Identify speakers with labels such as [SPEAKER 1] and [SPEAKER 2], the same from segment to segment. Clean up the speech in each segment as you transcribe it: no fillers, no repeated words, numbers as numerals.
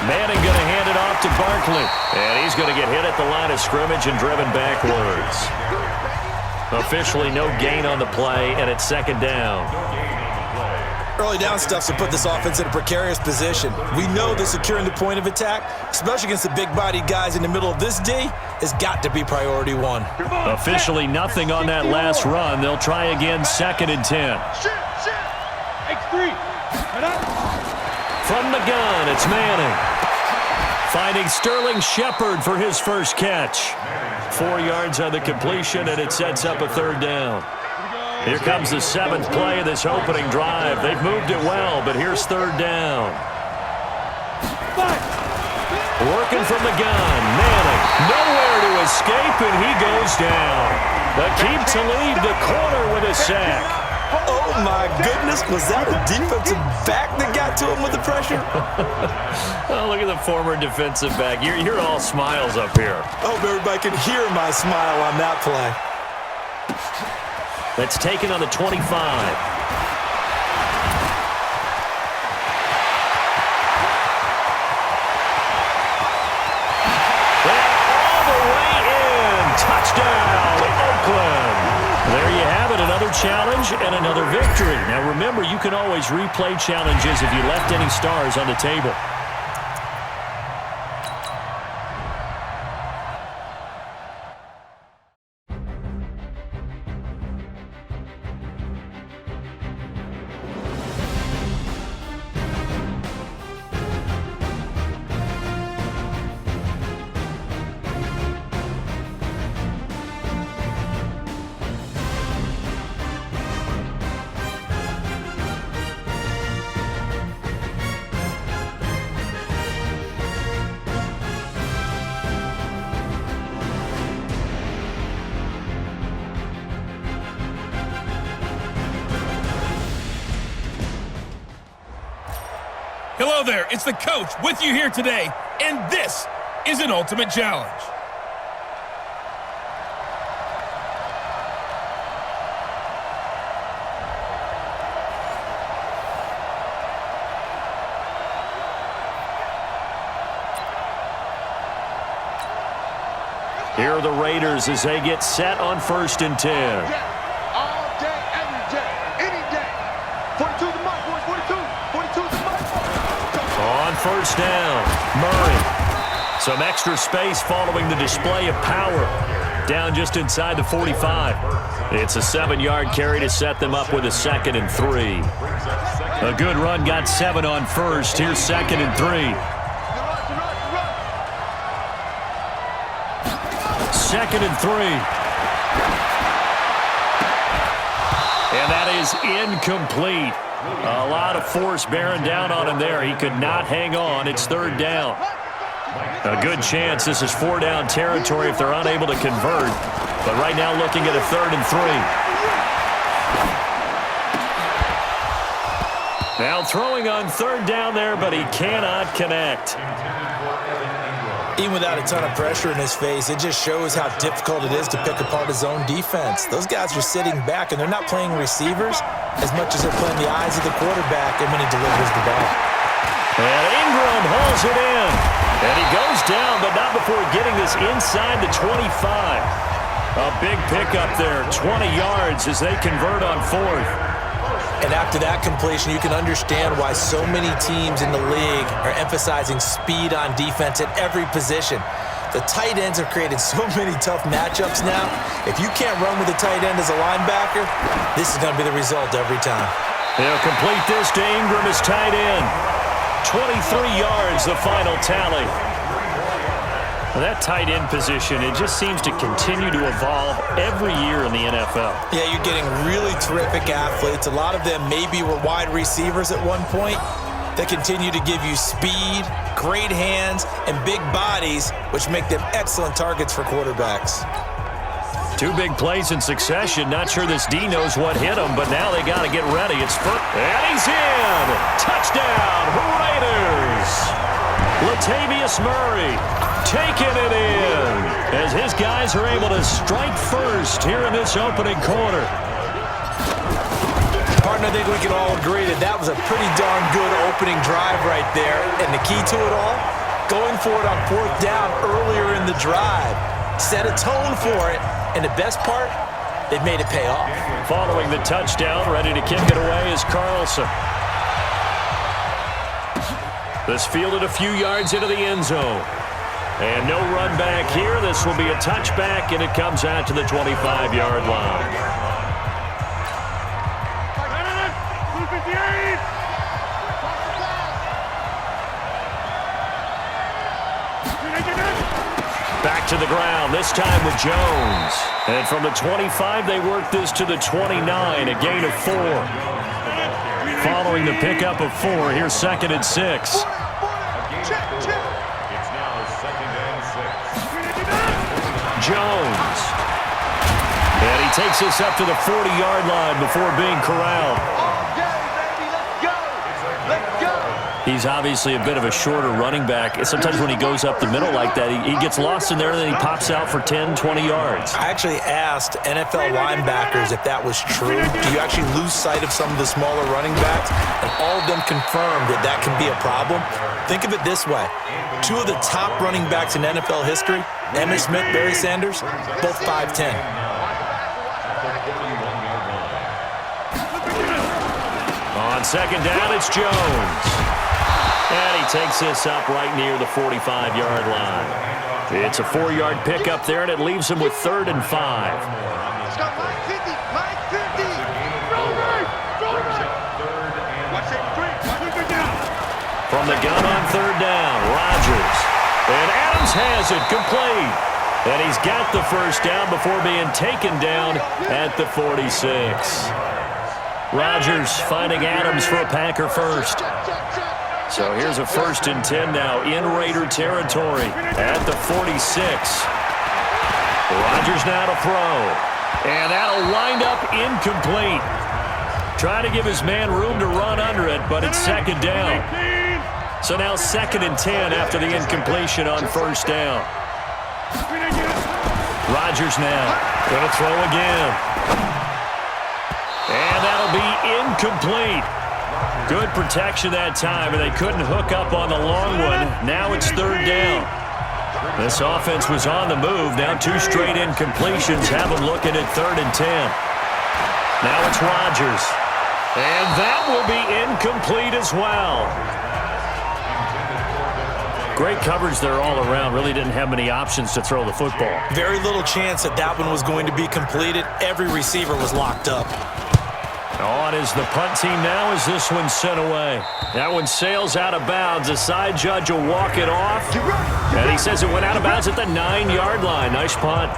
[SPEAKER 1] Manning going to hand it off to Barkley. And he's going to get hit at the line of scrimmage and driven backwards. Officially no gain on the play, and it's second down.
[SPEAKER 2] Early down stuff to put this offense in a precarious position. We know that securing the point of attack, especially against the big-bodied guys in the middle of this D, has got to be priority one.
[SPEAKER 1] Officially nothing on that last run. They'll try again, second and 10.
[SPEAKER 3] X3.
[SPEAKER 1] From the gun, it's Manning. Finding Sterling Shepard for his first catch. 4 yards on the completion, and it sets up a third down. Here comes the 7th play of this opening drive. They've moved it well, but here's third down. Working from the gun, Manning. Nowhere to escape, and he goes down. Aqib Talib, the corner, with a sack.
[SPEAKER 2] Oh, my goodness. Was that a defensive back that got to him with the pressure?
[SPEAKER 1] Oh, look at the former defensive back. You're all smiles up here.
[SPEAKER 2] I hope everybody can hear my smile on that play.
[SPEAKER 1] That's taken on the 25. All the way in. Touchdown, Oakland. There you have it, another challenge and another victory. Now remember, you can always replay challenges if you left any stars on the table.
[SPEAKER 3] Hello there, it's the coach with you here today, and this is an ultimate challenge.
[SPEAKER 1] Here are the Raiders as they get set on 1st and 10.
[SPEAKER 4] All day, every day, any day. 42 the mark, boys, 42 the mark.
[SPEAKER 1] On 1st down, Murray. Some extra space following the display of power. Down just inside the 45. It's a 7-yard carry to set them up with a 2nd and 3. A good run got 7 on 1st. Here's 2nd and 3. 2nd and 3. And that is incomplete. A lot of force bearing down on him there. He could not hang on. It's 3rd down. A good chance this is 4-down territory if they're unable to convert. But right now looking at a 3rd and 3. Now throwing on 3rd down there, but he cannot connect.
[SPEAKER 2] Even without a ton of pressure in his face, it just shows how difficult it is to pick apart his own defense. Those guys are sitting back, and they're not playing receivers as much as they're playing the eyes of the quarterback and when he delivers the ball.
[SPEAKER 1] And Ingram hauls it in. And he goes down, but not before getting this inside the 25. A big pickup there, 20 yards as they convert on 4th.
[SPEAKER 2] And after that completion, you can understand why so many teams in the league are emphasizing speed on defense at every position. The tight ends have created so many tough matchups now. If you can't run with the tight end as a linebacker, this is going to be the result every time.
[SPEAKER 1] They'll complete this to Ingram as tight end. 23 yards, the final tally. That tight end position, it just seems to continue to evolve every year in the NFL.
[SPEAKER 2] Yeah, you're getting really terrific athletes. A lot of them maybe were wide receivers at one point. They continue to give you speed, great hands, and big bodies, which make them excellent targets for quarterbacks.
[SPEAKER 1] 2 big plays in succession. Not sure this D knows what hit him, but now they got to get ready. It's first. And he's in. Touchdown, Raiders. Latavius Murray taking it in as his guys are able to strike first here in this opening quarter.
[SPEAKER 2] Partner, I think we can all agree that that was a pretty darn good opening drive right there. And the key to it all, going for it on 4th down earlier in the drive. Set a tone for it. And the best part, they've made it pay off.
[SPEAKER 1] Following the touchdown, ready to kick it away is Carlson. This fielded a few yards into the end zone. And no run back here. This will be a touchback, and it comes out to the 25-yard line. Back to the ground, this time with Jones. And from the 25, they work this to the 29, a gain of 4. Following the pickup of 4, here's 2nd and 6. Jones. And he takes this up to the 40-yard line before being corralled. He's obviously a bit of a shorter running back. Sometimes when he goes up the middle like that, he gets lost in there and then he pops out for 10, 20 yards.
[SPEAKER 2] I actually asked NFL linebackers if that was true. Do you actually lose sight of some of the smaller running backs? And all of them confirmed that that can be a problem. Think of it this way. 2 of the top running backs in NFL history, Emmitt Smith, Barry Sanders, both 5'10".
[SPEAKER 1] On 2nd down, it's Jones. And he takes this up right near the 45-yard line. It's a 4-yard pickup there, and it leaves him with 3rd and 5. From the gun on 3rd down, Rodgers. And Adams has it complete. And he's got the first down before being taken down at the 46. Rodgers finding Adams for a Packer first. So here's a 1st and 10 now in Raider territory at the 46. Rodgers now to throw. And that'll wind up incomplete. Trying to give his man room to run under it, but it's 2nd down. So now 2nd and 10 after the incompletion on 1st down. Rodgers now going to throw again. And that'll be incomplete. Good protection that time, and they couldn't hook up on the long one. Now it's 3rd down. This offense was on the move. Now 2 straight incompletions have them looking at 3rd and 10. Now it's Rodgers. And that will be incomplete as well. Great coverage there all around. Really didn't have many options to throw the football.
[SPEAKER 2] Very little chance that that one was going to be completed. Every receiver was locked up.
[SPEAKER 1] On is the punt team now as this one's sent away. That one sails out of bounds. The side judge will walk it off. And he says it went out of bounds at the 9-yard line. Nice punt.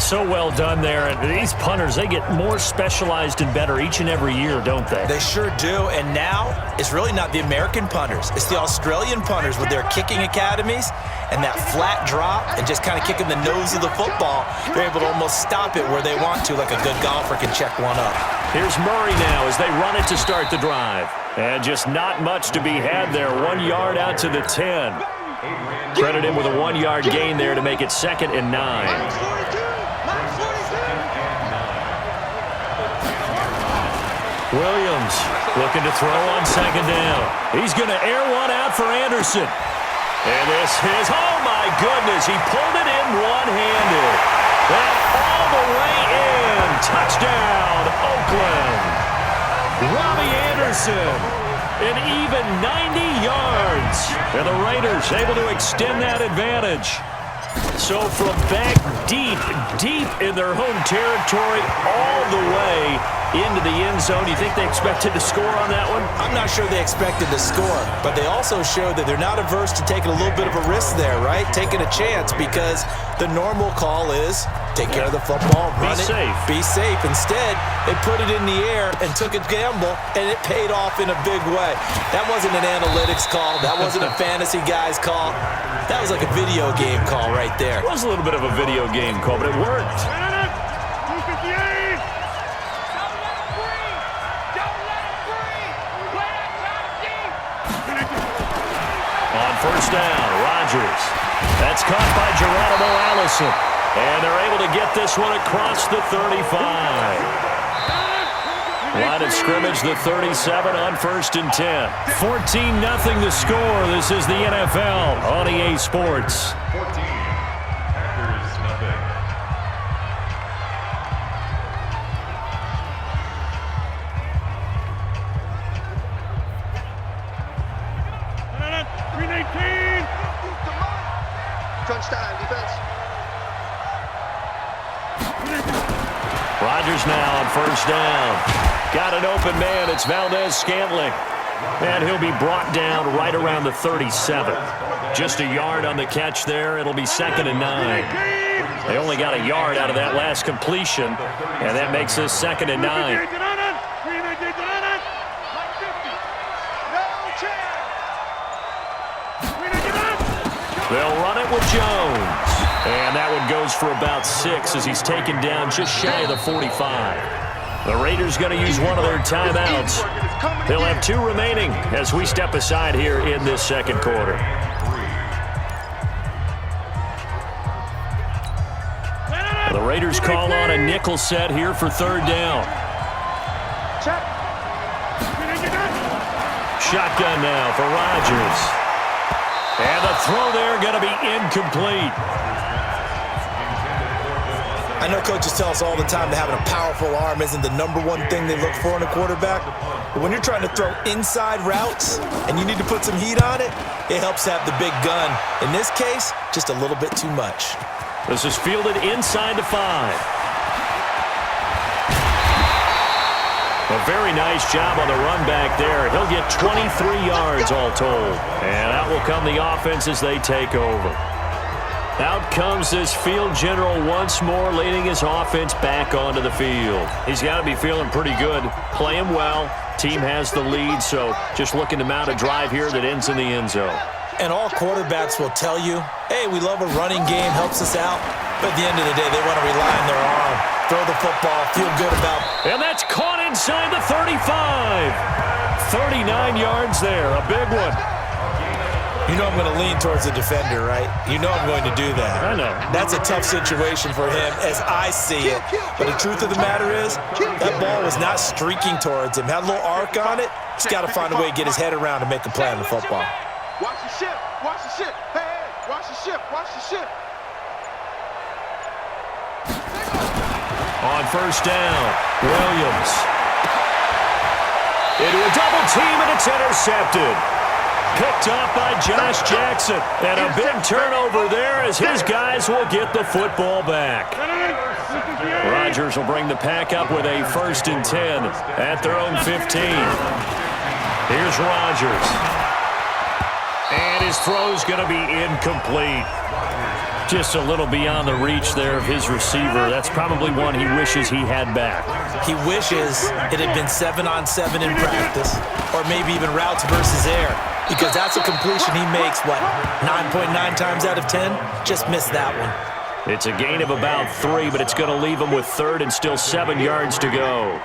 [SPEAKER 1] So well done there. And these punters, they get more specialized and better each and every year, don't they?
[SPEAKER 2] They sure do. And now it's really not the American punters. It's the Australian punters with their kicking academies and that flat drop and just kind of kicking the nose of the football. They're able to almost stop it where they want to, like a good golfer can check one up.
[SPEAKER 1] Here's Murray now as they run it to start the drive. And just not much to be had there. 1 yard out to the 10. Credit him with a 1-yard gain there to make it 2nd and 9. Williams looking to throw on 2nd down. He's going to air one out for Anderson. And this is, oh my goodness, he pulled it in one-handed. And all the way in. Touchdown, Oakland. Robbie Anderson, an even 90 yards. And the Raiders able to extend that advantage. So from back deep in their home territory all the way into the end zone, do you think they expected to score on that one?
[SPEAKER 2] I'm not sure they expected to score, but they also showed that they're not averse to taking a little bit of a risk there, right? Taking a chance, because the normal call is take care of the football, run it, be safe. Instead, they put it in the air and took a gamble, and it paid off in a big way. That wasn't an analytics call. That wasn't a fantasy guy's call. That was like a video game call right there.
[SPEAKER 1] It was a little bit of a video game call, but it worked. On 1st down, Rodgers. That's caught by Geronimo Allison. And they're able to get this one across the 35. Line of scrimmage, the 37 on 1st and 10. 14-0 the score. This is the NFL on EA Sports.
[SPEAKER 5] 14. Packers, nothing.
[SPEAKER 4] Touchdown defense.
[SPEAKER 1] Rodgers now on 1st down. Got an open man. It's Valdez-Scantling. And he'll be brought down right around the 37. Just a yard on the catch there. It'll be 2nd and 9. They only got a yard out of that last completion, and that makes this 2nd and 9. They'll run it with Jones. And that one goes for about 6 as he's taken down just shy of the 45. The Raiders going to use one of their timeouts. They'll have 2 remaining as we step aside here in this 2nd quarter. The Raiders call on a nickel set here for 3rd down. Shotgun now for Rodgers. And the throw there going to be incomplete.
[SPEAKER 2] I know coaches tell us all the time that having a powerful arm isn't the #1 thing they look for in a quarterback. But when you're trying to throw inside routes and you need to put some heat on it, it helps to have the big gun. In this case, just a little bit too much.
[SPEAKER 1] This is fielded inside the 5. A very nice job on the run back there. He'll get 23 yards all told. And out will come the offense as they take over. Out comes this field general once more, leading his offense back onto the field. He's got to be feeling pretty good, playing well. Team has the lead, so just looking to mount a drive here that ends in the end zone.
[SPEAKER 2] And all quarterbacks will tell you, hey, we love a running game, helps us out. But at the end of the day, they want to rely on their arm, throw the football, feel good about.
[SPEAKER 1] And that's caught inside the 35. 39 yards there, a big one.
[SPEAKER 2] You know I'm going to lean towards the defender, right? You know I'm going to do that.
[SPEAKER 1] I know.
[SPEAKER 2] That's a tough situation for him as I see it. But the truth of the matter is, that ball was not streaking towards him. Had a little arc on it. He's got to find a way to get his head around and make a play on the football.
[SPEAKER 4] Watch the ship. Watch the ship. Hey, hey, watch the ship. Watch the ship.
[SPEAKER 1] On 1st down, Williams. Into a double team, and it's intercepted. Picked up by Josh Jackson. And a big turnover there as his guys will get the football back. Rodgers will bring the pack up with a 1st and 10 at their own 15. Here's Rodgers. And his throw's going to be incomplete. Just a little beyond the reach there of his receiver. That's probably one he wishes he had back.
[SPEAKER 2] He wishes it had been 7-on-7 in practice, or maybe even routes versus air, because that's a completion he makes, 9.9 times out of 10? Just missed that one.
[SPEAKER 1] It's a gain of about 3, but it's going to leave him with 3rd and still 7 yards to go.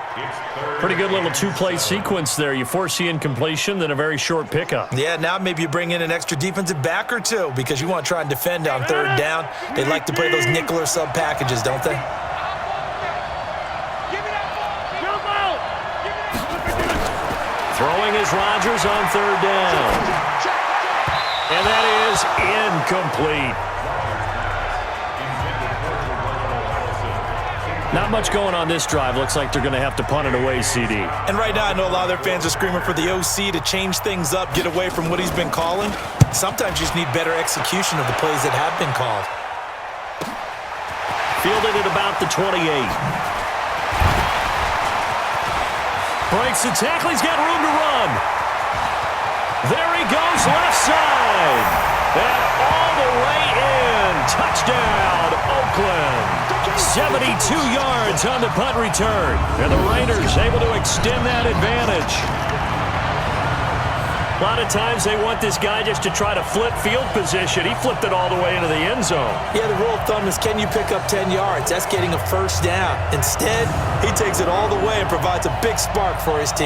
[SPEAKER 1] Pretty good little 2-play sequence there. You force the incompletion, then a very short pickup.
[SPEAKER 2] Yeah, now maybe you bring in an extra defensive back or 2 because you want to try and defend on 3rd down. They like to play those nickel or sub packages, don't they?
[SPEAKER 1] Throwing is Rodgers on 3rd down. And that is incomplete. Not much going on this drive. Looks like they're going to have to punt it away, CD.
[SPEAKER 2] And right now, I know a lot of their fans are screaming for the OC to change things up, get away from what he's been calling. Sometimes you just need better execution of the plays that have been called.
[SPEAKER 1] Fielded at about the 28. Breaks the tackle. He's got room to run. There he goes, left side. And all the way in. Touchdown, Oakland. 72 yards on the punt return. And the Raiders able to extend that advantage. A lot of times they want this guy just to try to flip field position. He flipped it all the way into the end zone.
[SPEAKER 2] Yeah, the rule of thumb is, can you pick up 10 yards? That's getting a 1st down. Instead, he takes it all the way and provides a big spark for his team.